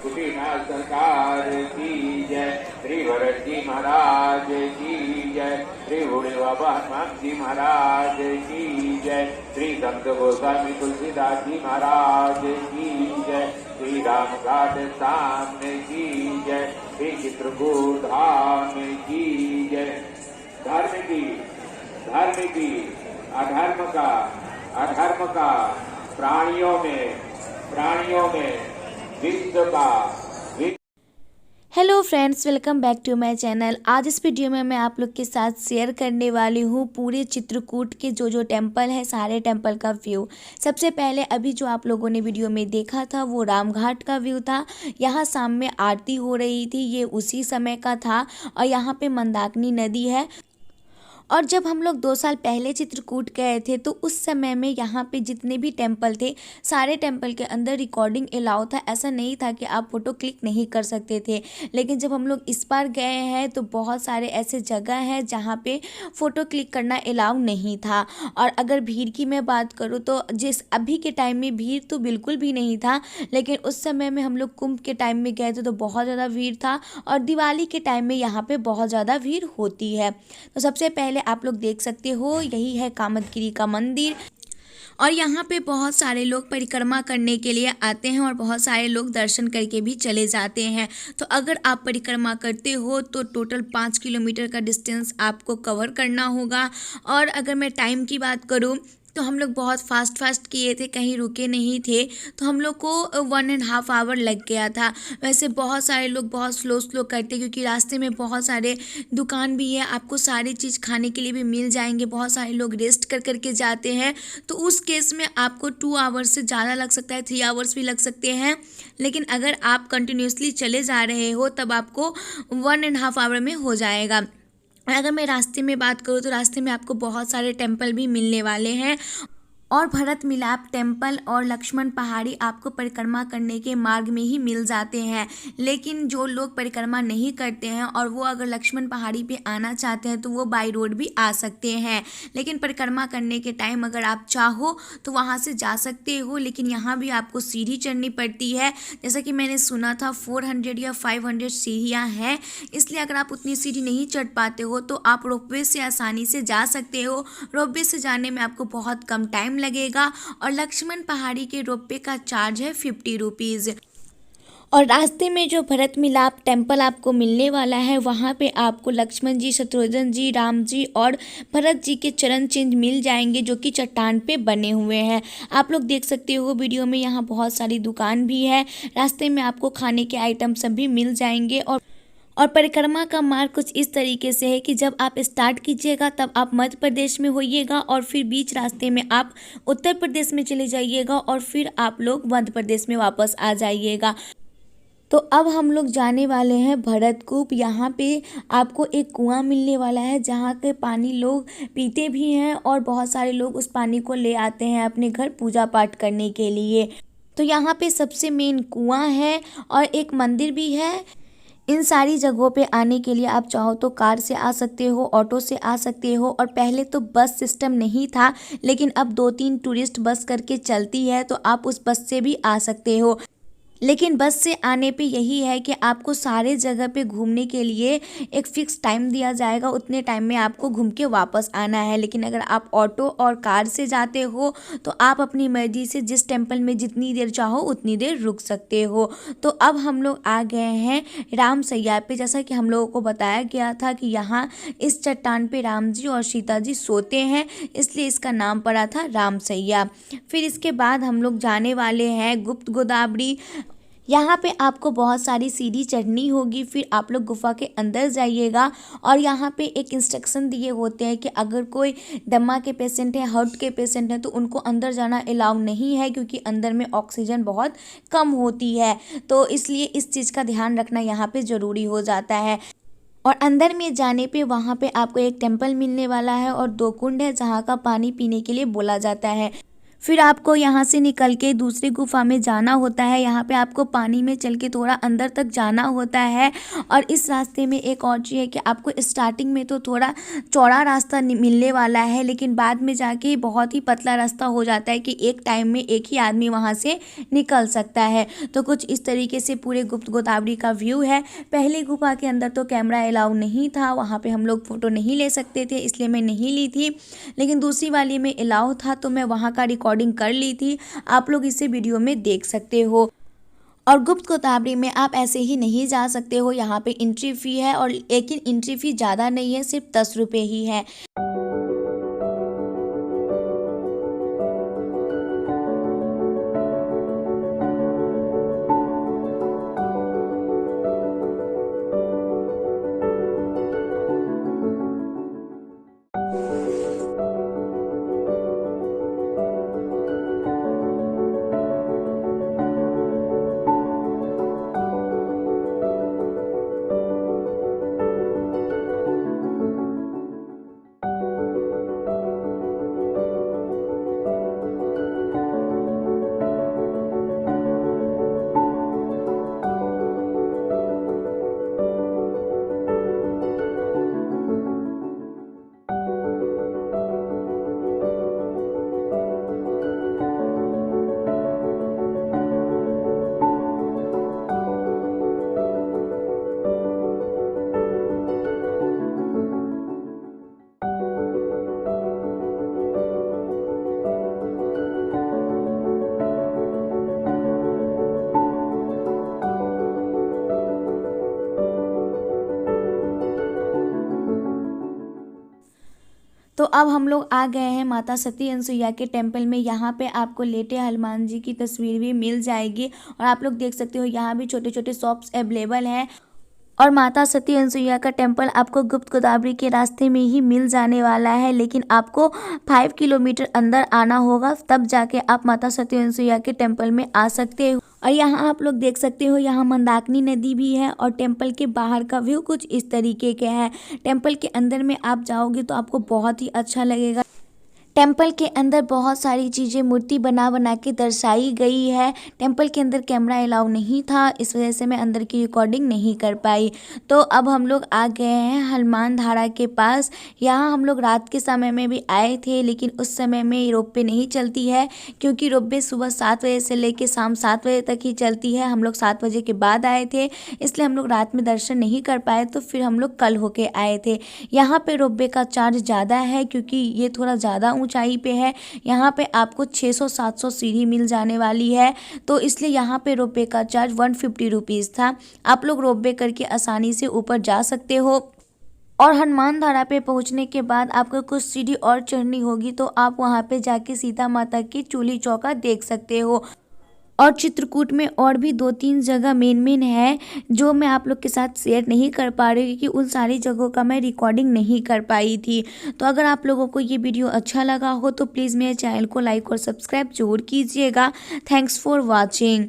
कुटीनाथ सरकार की जय। श्री भरत जी महाराज की जय। श्री बूढ़े बाबा हनुमान जी महाराज की जय। श्री संत गोस्वामी तुलसीदास जी महाराज की जय। श्री राम घाट सामने की जय। श्री चित्रकूट धाम की जय। धर्म की अधर्म का प्राणियों में विश्व का। Hello friends, welcome back to my channel. आज इस वीडियो में मैं आप लोग के साथ शेयर करने वाली हूँ पूरे चित्रकूट के जो टेम्पल है, सारे टेम्पल का व्यू। सबसे पहले अभी जो आप लोगों ने वीडियो में देखा था वो रामघाट का व्यू था। यहाँ शाम में आरती हो रही थी, ये उसी समय का था। और यहाँ पे मंदाकिनी नदी है। और जब हम लोग 2 साल पहले चित्रकूट गए थे तो उस समय में यहाँ पे जितने भी टेम्पल थे, सारे टेम्पल के अंदर रिकॉर्डिंग अलाउ था। ऐसा नहीं था कि आप फ़ोटो क्लिक नहीं कर सकते थे। लेकिन जब हम लोग इस बार गए हैं तो बहुत सारे ऐसे जगह हैं जहाँ पे फ़ोटो क्लिक करना अलाउ नहीं था। और अगर भीड़ की मैं बात करूँ तो अभी के टाइम में भीड़ तो बिल्कुल भी नहीं था, लेकिन उस समय में हम लोग कुंभ के टाइम में गए थे तो बहुत ज़्यादा भीड़ था। और दिवाली के टाइम में यहाँ पर बहुत ज़्यादा भीड़ होती है। तो सबसे पहले आप लोग देख सकते हो, यही है कामदगिरी का मंदिर। और यहाँ पे बहुत सारे लोग परिक्रमा करने के लिए आते हैं और बहुत सारे लोग दर्शन करके भी चले जाते हैं। तो अगर आप परिक्रमा करते हो तो टोटल 5 किलोमीटर का डिस्टेंस आपको कवर करना होगा। और अगर मैं टाइम की बात करूँ तो हम लोग बहुत फास्ट किए थे, कहीं रुके नहीं थे। तो हम लोग को 1.5 आवर लग गया था। वैसे बहुत सारे लोग बहुत स्लो करते, क्योंकि रास्ते में बहुत सारे दुकान भी है, आपको सारी चीज़ खाने के लिए भी मिल जाएंगे। बहुत सारे लोग रेस्ट करके जाते हैं, तो उस केस में आपको 2 आवर्स से ज़्यादा लग सकता है, 3 आवर्स भी लग सकते हैं। लेकिन अगर आप कंटिन्यूसली चले जा रहे हो तब आपको 1.5 आवर में हो जाएगा। अगर मैं रास्ते में बात करूँ तो रास्ते में आपको बहुत सारे टेम्पल भी मिलने वाले हैं। और भरत मिलाप टेम्पल और लक्ष्मण पहाड़ी आपको परिक्रमा करने के मार्ग में ही मिल जाते हैं। लेकिन जो लोग परिक्रमा नहीं करते हैं और वो अगर लक्ष्मण पहाड़ी पे आना चाहते हैं तो वो बाई रोड भी आ सकते हैं। लेकिन परिक्रमा करने के टाइम अगर आप चाहो तो वहाँ से जा सकते हो, लेकिन यहाँ भी आपको सीढ़ी चढ़नी पड़ती है। जैसा कि मैंने सुना था 400 या 500 सीढ़ियाँ हैं, इसलिए अगर आप उतनी सीढ़ी नहीं चढ़ पाते हो तो आप रोपवे से आसानी से जा सकते हो। रोपवे से जाने में आपको बहुत कम टाइम लगेगा। और लक्ष्मण पहाड़ी के रोपवे का चार्ज है 50 रुपीज़। और रास्ते में जो भरत मिलाप टेम्पल आपको मिलने वाला है, वहाँ पे आपको लक्ष्मण जी, शत्रुघ्न जी, राम जी और भरत जी के चरण चिन्ह मिल जाएंगे, जो कि चट्टान पे बने हुए हैं। आप लोग देख सकते हो वीडियो में, यहाँ बहुत सारी दुकान भी है। रास्ते में आपको खाने के आइटम सब भी मिल जाएंगे। और परिक्रमा का मार्ग कुछ इस तरीके से है कि जब आप स्टार्ट कीजिएगा तब आप मध्य प्रदेश में होइएगा, और फिर बीच रास्ते में आप उत्तर प्रदेश में चले जाइएगा, और फिर आप लोग मध्य प्रदेश में वापस आ जाइएगा। तो अब हम लोग जाने वाले हैं भरतकूप। यहाँ पे आपको एक कुआं मिलने वाला है जहाँ के पानी लोग पीते भी हैं, और बहुत सारे लोग उस पानी को ले आते हैं अपने घर पूजा पाठ करने के लिए। तो यहाँ पे सबसे मेन कुआं है और एक मंदिर भी है। इन सारी जगहों पे आने के लिए आप चाहो तो कार से आ सकते हो, ऑटो से आ सकते हो। और पहले तो बस सिस्टम नहीं था, लेकिन अब 2-3 टूरिस्ट बस करके चलती है, तो आप उस बस से भी आ सकते हो। लेकिन बस से आने पे यही है कि आपको सारे जगह पे घूमने के लिए एक फ़िक्स टाइम दिया जाएगा, उतने टाइम में आपको घूम के वापस आना है। लेकिन अगर आप ऑटो और कार से जाते हो तो आप अपनी मर्ज़ी से जिस टेम्पल में जितनी देर चाहो उतनी देर रुक सकते हो। तो अब हम लोग आ गए हैं राम सैया पे। जैसा कि हम लोगों को बताया गया था कि यहाँ इस चट्टान पे राम जी और सीता जी सोते हैं, इसलिए इसका नाम पड़ा था राम सैया। फिर इसके बाद हम लोग जाने वाले हैं गुप्त गोदावरी। यहाँ पे आपको बहुत सारी सीढ़ी चढ़नी होगी, फिर आप लोग गुफा के अंदर जाइएगा। और यहाँ पे एक इंस्ट्रक्शन दिए होते हैं कि अगर कोई दमा के पेशेंट है, हार्ट के पेशेंट हैं, तो उनको अंदर जाना अलाउ नहीं है, क्योंकि अंदर में ऑक्सीजन बहुत कम होती है। तो इसलिए इस चीज़ का ध्यान रखना यहाँ पे ज़रूरी हो जाता है। और अंदर में जाने पे वहाँ पे आपको एक टेम्पल मिलने वाला है और 2 कुंड है जहाँ का पानी पीने के लिए बोला जाता है। फिर आपको यहाँ से निकल के दूसरी गुफा में जाना होता है। यहाँ पे आपको पानी में चल के थोड़ा अंदर तक जाना होता है। और इस रास्ते में एक और चीज़ है कि आपको स्टार्टिंग में तो थोड़ा चौड़ा रास्ता मिलने वाला है, लेकिन बाद में जाके बहुत ही पतला रास्ता हो जाता है कि एक टाइम में एक ही आदमी वहाँ से निकल सकता है। तो कुछ इस तरीके से पूरे गुप्त गोदावरी का व्यू है। पहले गुफा के अंदर तो कैमरा अलाउ नहीं था, वहाँ पे हम लोग फ़ोटो नहीं ले सकते थे, इसलिए मैं नहीं ली थी। लेकिन दूसरी वाली में अलाउ था तो मैं वहाँ का रिकॉर्डिंग कर ली थी। आप लोग इसे वीडियो में देख सकते हो। और गुप्त गोदावरी में आप ऐसे ही नहीं जा सकते हो, यहाँ पे एंट्री फ़ी है, और लेकिन एंट्री फ़ी ज़्यादा नहीं है, सिर्फ 10 रुपये ही है। तो अब हम लोग आ गए हैं माता सती अनसुईया के टेम्पल में। यहाँ पे आपको लेटे हनुमान जी की तस्वीर भी मिल जाएगी, और आप लोग देख सकते हो यहाँ भी छोटे छोटे शॉप्स अवेलेबल हैं। और माता सती अनसुईया का टेम्पल आपको गुप्त गोदावरी के रास्ते में ही मिल जाने वाला है, लेकिन आपको 5 किलोमीटर अंदर आना होगा, तब जाके आप माता सती अनसुईया के टेम्पल में आ सकते हो। और यहाँ आप लोग देख सकते हो यहाँ मंदाकिनी नदी भी है, और टेम्पल के बाहर का व्यू कुछ इस तरीके के है। टेम्पल के अंदर में आप जाओगे तो आपको बहुत ही अच्छा लगेगा। टेम्पल के अंदर बहुत सारी चीज़ें मूर्ति बना बना के दर्शाई गई है। टेम्पल के अंदर कैमरा अलाउ नहीं था, इस वजह से मैं अंदर की रिकॉर्डिंग नहीं कर पाई। तो अब हम लोग आ गए हैं हनुमान धारा के पास। यहाँ हम लोग रात के समय में भी आए थे, लेकिन उस समय में रोपवे नहीं चलती है, क्योंकि रोपवे सुबह 7 बजे से लेकर शाम 7 बजे तक ही चलती है। हम लोग 7 बजे के बाद आए थे, इसलिए हम लोग रात में दर्शन नहीं कर पाए, तो फिर हम लोग कल होके आए थे। यहाँ पे रोपवे का चार्ज ज़्यादा है, क्योंकि ये थोड़ा ज़्यादा ऊंचाई पे है। यहाँ पे आपको 600-700 सीढ़ी मिल जाने वाली है, तो इसलिए यहाँ पे रोपवे का चार्ज 150 रुपीज़ था। आप लोग रोपवे करके आसानी से ऊपर जा सकते हो। और हनुमान धारा पे पहुँचने के बाद आपको कुछ सीढ़ी और चढ़नी होगी, तो आप वहाँ पे जाके सीता माता की चूल्ही चौका देख सकते हो। और चित्रकूट में और भी 2-3 जगह मेन है, जो मैं आप लोग के साथ शेयर नहीं कर पा रही, क्योंकि उन सारी जगहों का मैं रिकॉर्डिंग नहीं कर पाई थी। तो अगर आप लोगों को ये वीडियो अच्छा लगा हो तो प्लीज़ मेरे चैनल को लाइक और सब्सक्राइब जरूर कीजिएगा। Thanks for watching.